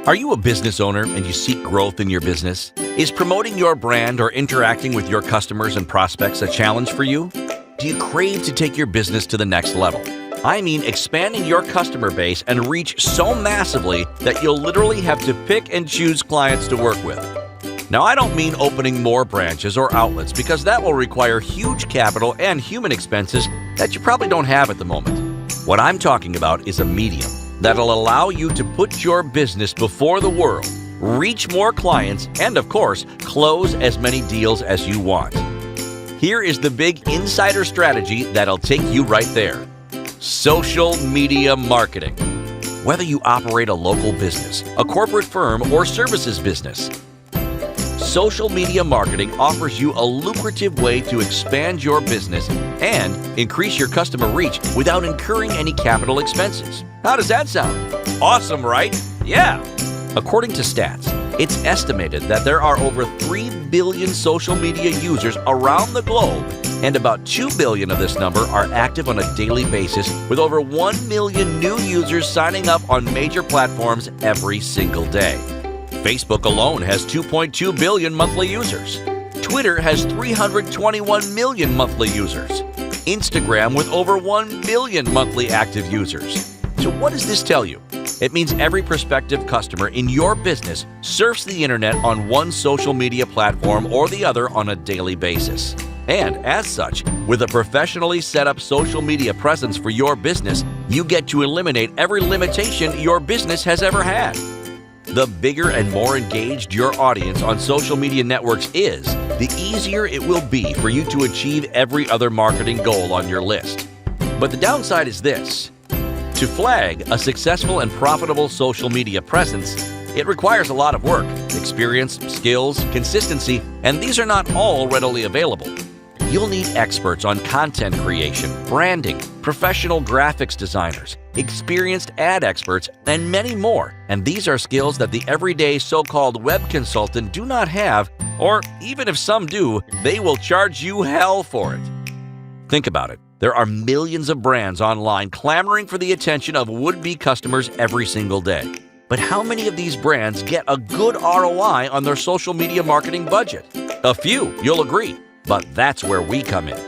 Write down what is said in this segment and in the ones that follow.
Are you a business owner and you seek growth in your business? Is promoting your brand or interacting with your customers and prospects a challenge for you? Do you crave to take your business to the next level? I mean expanding your customer base and reach so massively that you'll literally have to pick and choose clients to work with. Now, I don't mean opening more branches or outlets because that will require huge capital and human expenses that you probably don't have at the moment. What I'm talking about is a medium that'll allow you to put your business before the world, reach more clients, and of course, close as many deals as you want. Here is the big insider strategy that'll take you right there. Social media marketing. Whether you operate a local business, a corporate firm, or services business, social media marketing offers you a lucrative way to expand your business and increase your customer reach without incurring any capital expenses. How does that sound? Awesome, right? Yeah! According to stats, it's estimated that there are over 3 billion social media users around the globe, and about 2 billion of this number are active on a daily basis, with over 1 million new users signing up on major platforms every single day. Facebook alone has 2.2 billion monthly users. Twitter has 321 million monthly users. Instagram with over 1 billion monthly active users. So what does this tell you? It means every prospective customer in your business surfs the internet on one social media platform or the other on a daily basis. And as such, with a professionally set up social media presence for your business, you get to eliminate every limitation your business has ever had. The bigger and more engaged your audience on social media networks is, the easier it will be for you to achieve every other marketing goal on your list. But the downside is this. To flag a successful and profitable social media presence, it requires a lot of work, experience, skills, consistency, and these are not all readily available. You'll need experts on content creation, branding, professional graphics designers, experienced ad experts, and many more. And these are skills that the everyday so-called web consultant do not have, or even if some do, they will charge you hell for it. Think about it. There are millions of brands online clamoring for the attention of would-be customers every single day. But how many of these brands get a good ROI on their social media marketing budget? A few, you'll agree. But that's where we come in.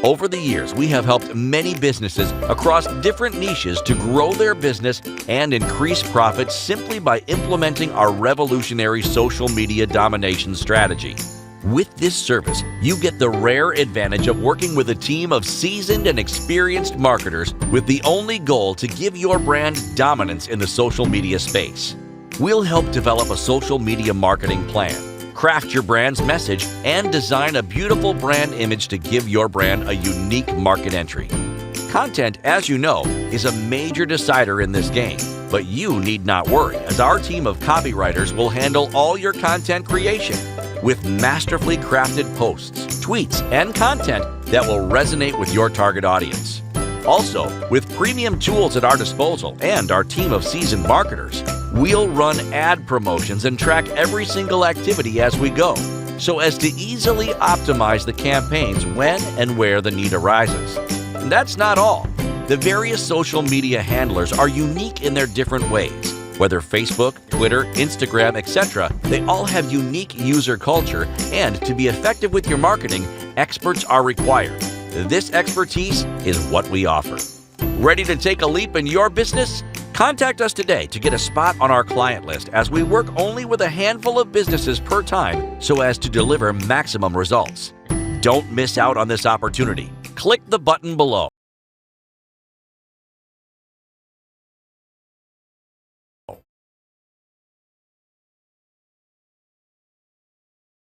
Over the years, we have helped many businesses across different niches to grow their business and increase profits simply by implementing our revolutionary social media domination strategy. With this service, you get the rare advantage of working with a team of seasoned and experienced marketers with the only goal to give your brand dominance in the social media space. We'll help develop a social media marketing plan, craft your brand's message, and design a beautiful brand image to give your brand a unique market entry. Content, as you know, is a major decider in this game, but you need not worry, as our team of copywriters will handle all your content creation with masterfully crafted posts, tweets, and content that will resonate with your target audience. Also, with premium tools at our disposal and our team of seasoned marketers, we'll run ad promotions and track every single activity as we go, so as to easily optimize the campaigns when and where the need arises. And that's not all. The various social media handlers are unique in their different ways. Whether Facebook, Twitter, Instagram, etc., they all have unique user culture, and to be effective with your marketing, experts are required. This expertise is what we offer. Ready to take a leap in your business? Contact us today to get a spot on our client list, as we work only with a handful of businesses per time so as to deliver maximum results. Don't miss out on this opportunity. Click the button below.